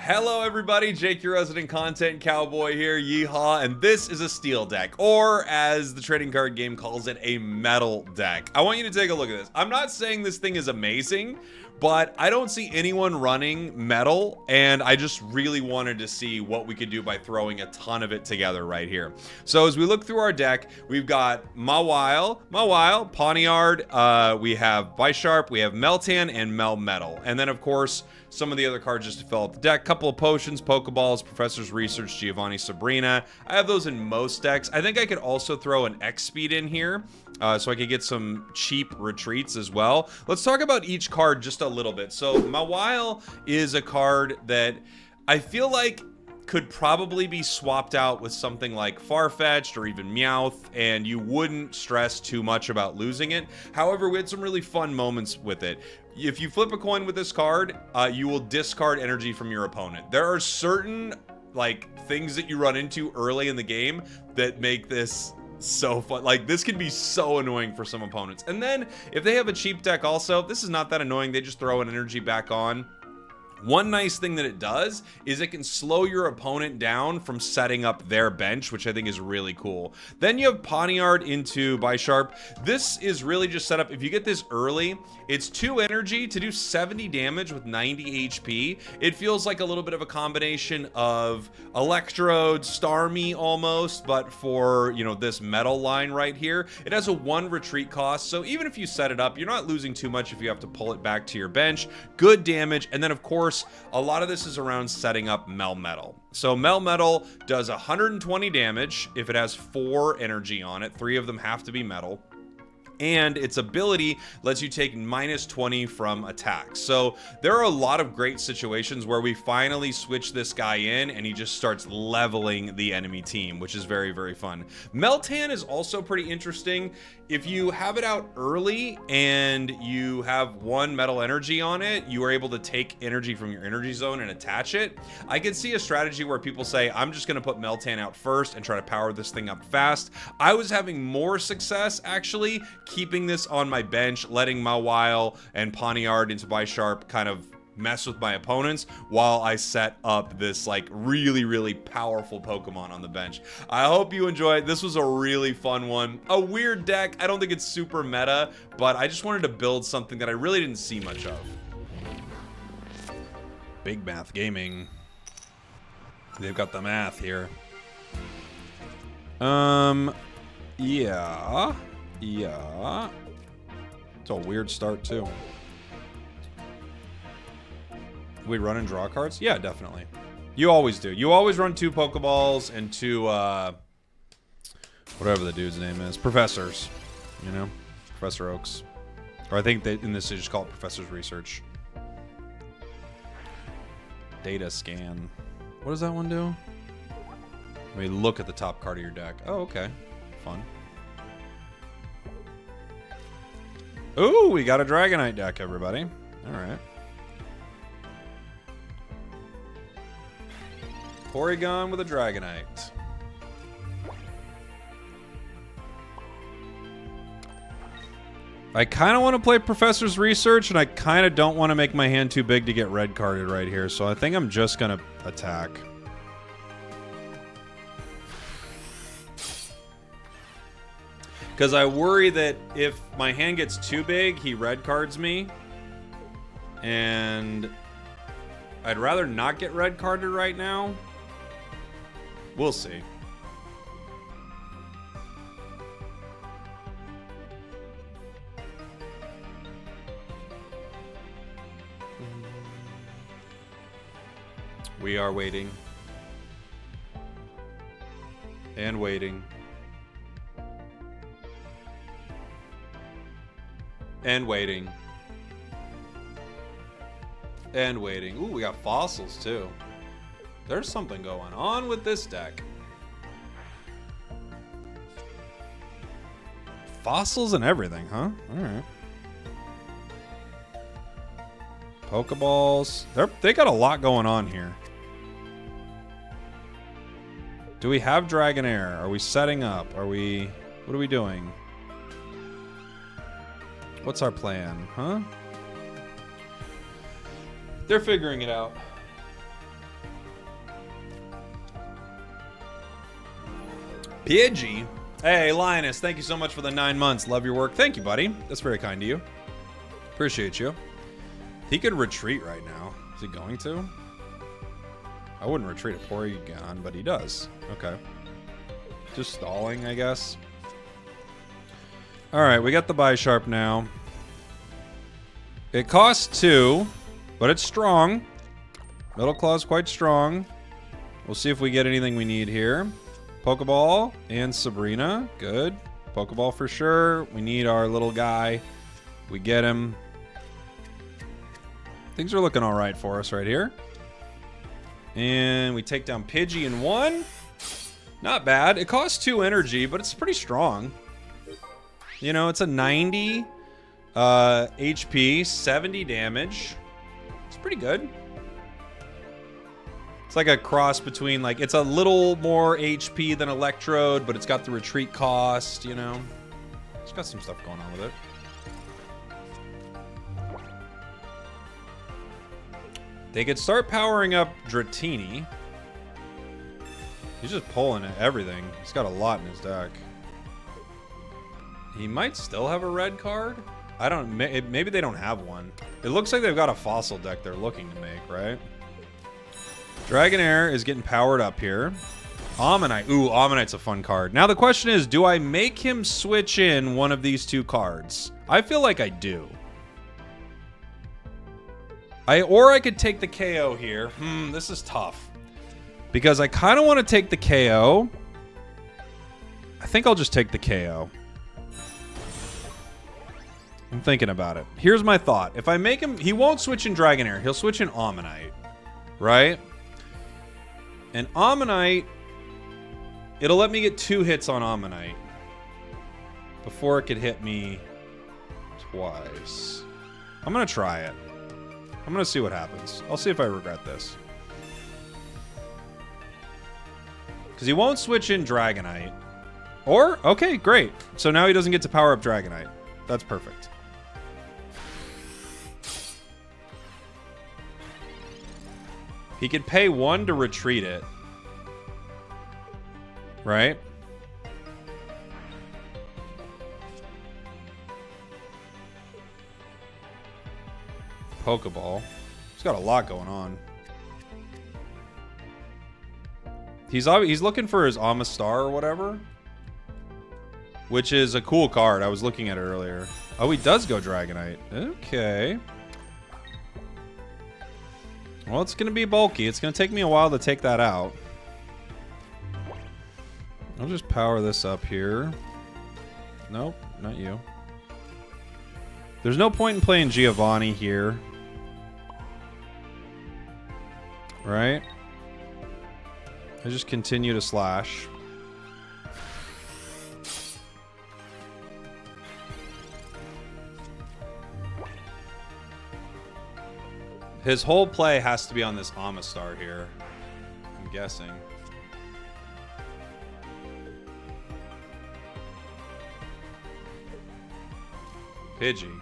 Hello everybody, Jake your resident content cowboy here, yeehaw, and this is a steel deck, or as the trading card game calls it, a metal deck. I want you to take a look at this. I'm not saying this thing is amazing, but I don't see anyone running metal, and I just really wanted to see what we could do by throwing a ton of it together right here. So as we look through our deck, we've got Mawile, Pawniard, we have Bisharp, we have Meltan, and Melmetal. And then of course, some of the other cards just to fill out the deck. Couple of potions, Pokeballs, Professor's Research, Giovanni Sabrina. I have those in most decks. I think I could also throw an X-Speed in here so I could get some cheap retreats as well. Let's talk about each card just a little bit. So Mawile is a card that I feel like could probably be swapped out with something like Farfetch'd or even Meowth, and you wouldn't stress too much about losing it. However, we had some really fun moments with it. If you flip a coin with this card, you will discard energy from your opponent. There are certain things that you run into early in the game that make this so fun. Like, this can be so annoying for some opponents. And then if they have a cheap deck also, this is not that annoying. They just throw an energy back on. One nice thing that it does is it can slow your opponent down from setting up their bench, which I think is really cool. Then you have Pawniard into Bisharp. This is really just set up, if you get this early, it's 2 energy to do 70 damage with 90 HP. It feels like a little bit of a combination of Electrode, Starmie almost, but for, you know, this metal line right here. It has a 1 retreat cost, so even if you set it up, you're not losing too much if you have to pull it back to your bench. Good damage, and then of course, a lot of this is around setting up Melmetal. So Melmetal does 120 damage if it has 4 energy on it. 3 of them have to be metal. And its ability lets you take -20 from attacks. So there are a lot of great situations where we finally switch this guy in and he just starts leveling the enemy team, which is very, very fun. Meltan is also pretty interesting. If you have it out early and you have 1 metal energy on it, you are able to take energy from your energy zone and attach it. I could see a strategy where people say, I'm just going to put Meltan out first and try to power this thing up fast. I was having more success actually keeping this on my bench, letting Mawile and Pawniard into Bisharp kind of mess with my opponents while I set up this like really, really powerful Pokemon on the bench. I hope you enjoyed. This was a really fun one. A weird deck. I don't think it's super meta, but I just wanted to build something that I really didn't see much of. Big Math Gaming. They've got the math here. Yeah. It's a weird start too. We run and draw cards? Yeah, definitely. You always do. You always run 2 Pokeballs and 2, whatever the dude's name is. Professors. You know? Professor Oaks. Or I think in this they just call it Professor's Research. Data scan. What does that one do? Let me look at the top card of your deck. Oh, okay. Fun. Ooh, we got a Dragonite deck, everybody. All right. Porygon with a Dragonite. I kind of want to play Professor's Research, and I kind of don't want to make my hand too big to get red carded right here, so I think I'm just going to attack. Because I worry that if my hand gets too big, he red cards me. And I'd rather not get red carded right now. We'll see. We are waiting. And waiting. And waiting. And waiting. Ooh, we got fossils too. There's something going on with this deck. Fossils and everything, huh? Alright. Pokeballs. They got a lot going on here. Do we have Dragonair? Are we setting up? What are we doing? What's our plan, huh? They're figuring it out. Pidgey? Hey, Linus, thank you so much for the 9 months. Love your work. Thank you, buddy. That's very kind of you. Appreciate you. He could retreat right now. Is he going to? I wouldn't retreat a Porygon, but he does. Okay. Just stalling, I guess. Alright, we got the Bisharp now. It costs 2, but it's strong. Metal Claw's quite strong. We'll see if we get anything we need here. Pokeball and Sabrina. Good. Pokeball for sure. We need our little guy. We get him. Things are looking all right for us right here. And we take down Pidgey in 1. Not bad. It costs 2 energy, but it's pretty strong. You know, it's a 90 HP, 70 damage. It's pretty good. It's like a cross between, like, it's a little more HP than Electrode, but it's got the retreat cost, you know. It's got some stuff going on with it. They could start powering up Dratini. He's just pulling at everything. He's got a lot in his deck. He might still have a red card. I don't, maybe they don't have one. It looks like they've got a fossil deck they're looking to make, right? Dragonair is getting powered up here. Ammonite. Ooh, Ammonite's a fun card. Now the question is, do I make him switch in one of these 2 cards? I feel like I do. Or I could take the KO here. This is tough. Because I kind of want to take the KO. I think I'll just take the KO. I'm thinking about it. Here's my thought. If I make him... He won't switch in Dragonair. He'll switch in Ammonite. Right? And Ammonite... It'll let me get 2 hits on Ammonite. Before it could hit me twice. I'm going to try it. I'm going to see what happens. I'll see if I regret this. Because he won't switch in Dragonite. Or, okay, great. So now he doesn't get to power up Dragonite. That's perfect. He could pay 1 to retreat it. Right? Pokeball. He's got a lot going on. He's looking for his Amistar or whatever. Which is a cool card. I was looking at it earlier. Oh, he does go Dragonite. Okay. Well, it's going to be bulky. It's going to take me a while to take that out. I'll just power this up here. Nope, not you. There's no point in playing Giovanni here. Right? I just continue to slash. His whole play has to be on this Amistar here. I'm guessing. Pidgey.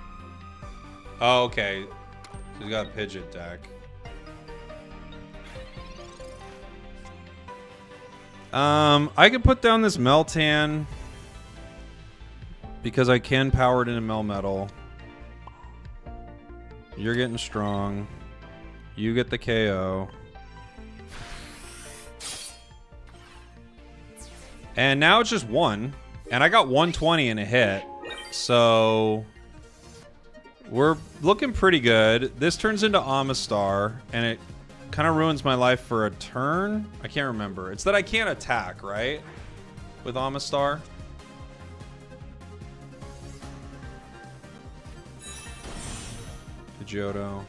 Oh, okay. So he's got a Pidgeot deck. I could put down this Meltan because I can power it into Melmetal. You're getting strong. You get the KO. And now it's just 1. And I got 120 in a hit. So we're looking pretty good. This turns into Amistar, and it kind of ruins my life for a turn. I can't remember. It's that I can't attack, right? With Amistar. Pidgeotto.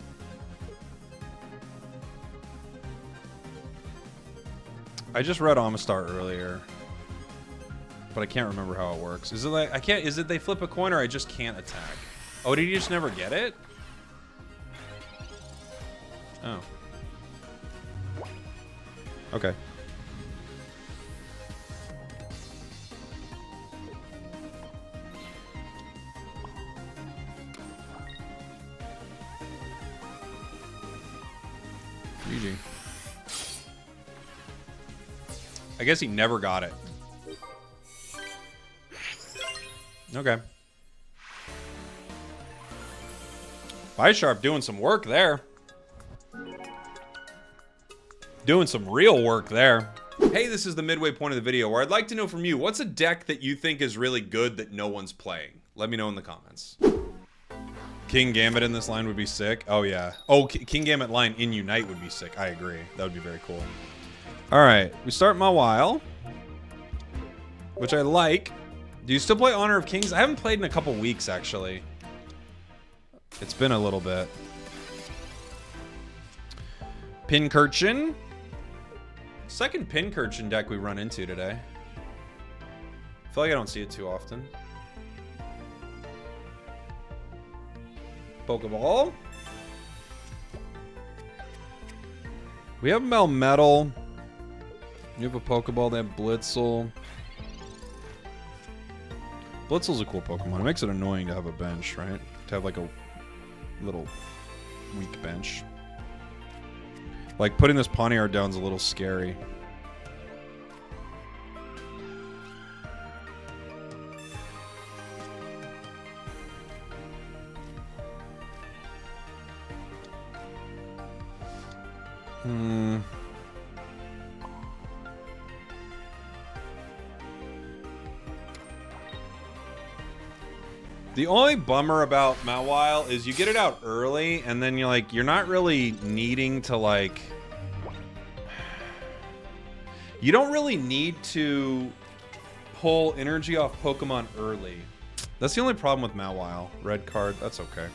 I just read Amistar earlier, but I can't remember how it works. Is it like I can't? Is it they flip a coin or I just can't attack? Oh, did you just never get it? Oh. Okay. GG. I guess he never got it. Okay. Bisharp doing some work there. Doing some real work there. Hey, this is the midway point of the video where I'd like to know from you, what's a deck that you think is really good that no one's playing? Let me know in the comments. King Gambit in this line would be sick. Oh, yeah. Oh, King Gambit line in Unite would be sick. I agree. That would be very cool. All right. We start Mawile, which I like. Do you still play Honor of Kings? I haven't played in a couple weeks, actually. It's been a little bit. Pincurchin. Second Pincurchin deck we run into today. I feel like I don't see it too often. Pokeball. We have Melmetal. You have a Pokeball. They have Blitzel. Blitzel's a cool Pokemon. It makes it annoying to have a bench, right? To have like a little weak bench. Like putting this Pawniard down is a little scary. The only bummer about Mawile is you get it out early, and then you're not really needing to like. You don't really need to pull energy off Pokemon early. That's the only problem with Mawile. Red card, that's okay.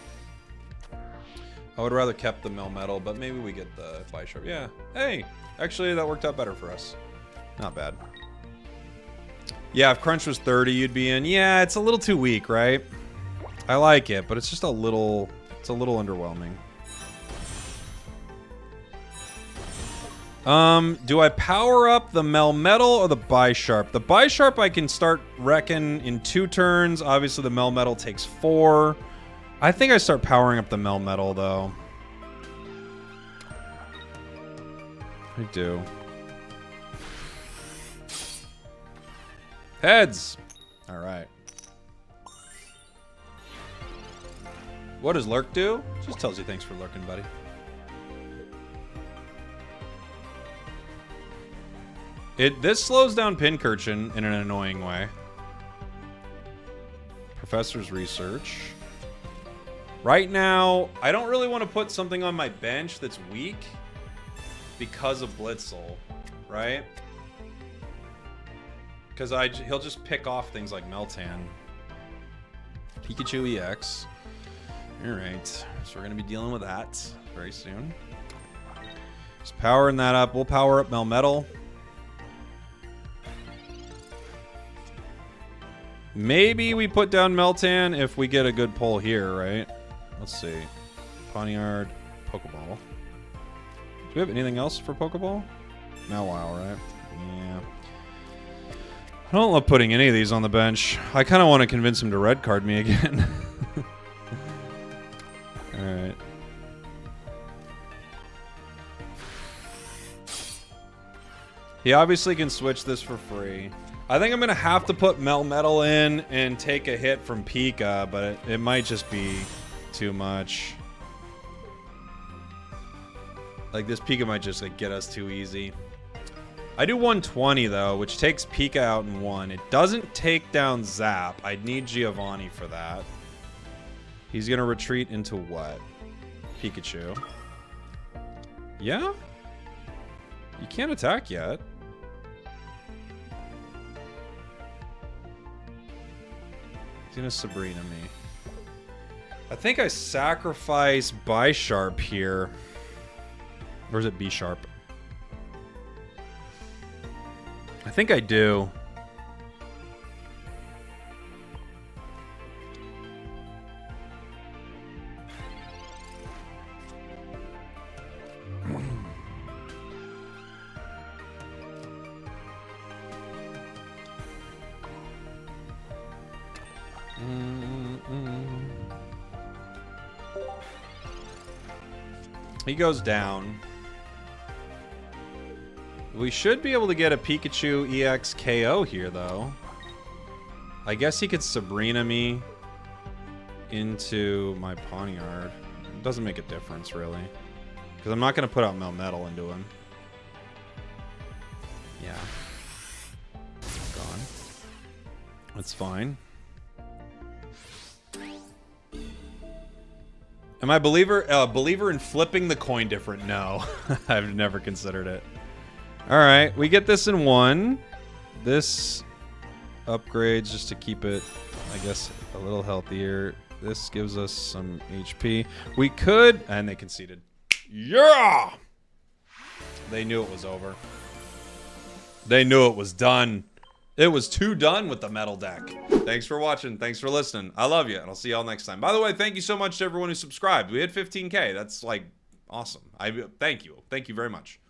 I would rather kept the Melmetal, but maybe we get the Bisharp. Yeah. Hey, actually that worked out better for us. Not bad. Yeah, if Crunch was 30, you'd be in. Yeah, it's a little too weak, right? I like it, but it's just a little underwhelming. Do I power up the Melmetal or the Bisharp? The Bisharp I can start wrecking in 2 turns. Obviously the Melmetal takes 4. I think I start powering up the Melmetal though. I do. Heads. All right. What does Lurk do? Just tells you thanks for lurking, buddy. This slows down Pincurchin in an annoying way. Professor's Research. Right now, I don't really want to put something on my bench that's weak because of Blitzel, right? Because he'll just pick off things like Meltan. Pikachu EX. Alright, so we're going to be dealing with that very soon. Just powering that up. We'll power up Melmetal. Maybe we put down Meltan if we get a good pull here, right? Let's see. Pawniard, Pokeball. Do we have anything else for Pokeball? Mawile, right? Yeah. I don't love putting any of these on the bench. I kind of want to convince him to red card me again. Alright. He obviously can switch this for free. I think I'm going to have to put Melmetal in and take a hit from Pika, but it might just be too much. Like, this Pika might just like, get us too easy. I do 120, though, which takes Pika out in 1. It doesn't take down Zap. I'd need Giovanni for that. He's going to retreat into what? Pikachu. Yeah? You can't attack yet. He's going to Sabrina me. I think I sacrifice Bisharp here. Or is it B-Sharp? I think I do. He goes down. We should be able to get a Pikachu EX KO here, though. I guess he could Sabrina me into my Pawniard. It doesn't make a difference, really. Because I'm not going to put out Melmetal into him. Yeah. Gone. That's fine. Am I a believer in flipping the coin different? No. I've never considered it. Alright, we get this in 1. This upgrades just to keep it, I guess, a little healthier. This gives us some HP. We could... And they conceded. Yeah! They knew it was over. They knew it was done. It was too done with the metal deck. Thanks for watching. Thanks for listening. I love you, and I'll see y'all next time. By the way, thank you so much to everyone who subscribed. We hit 15K. That's, like, awesome. Thank you. Thank you very much.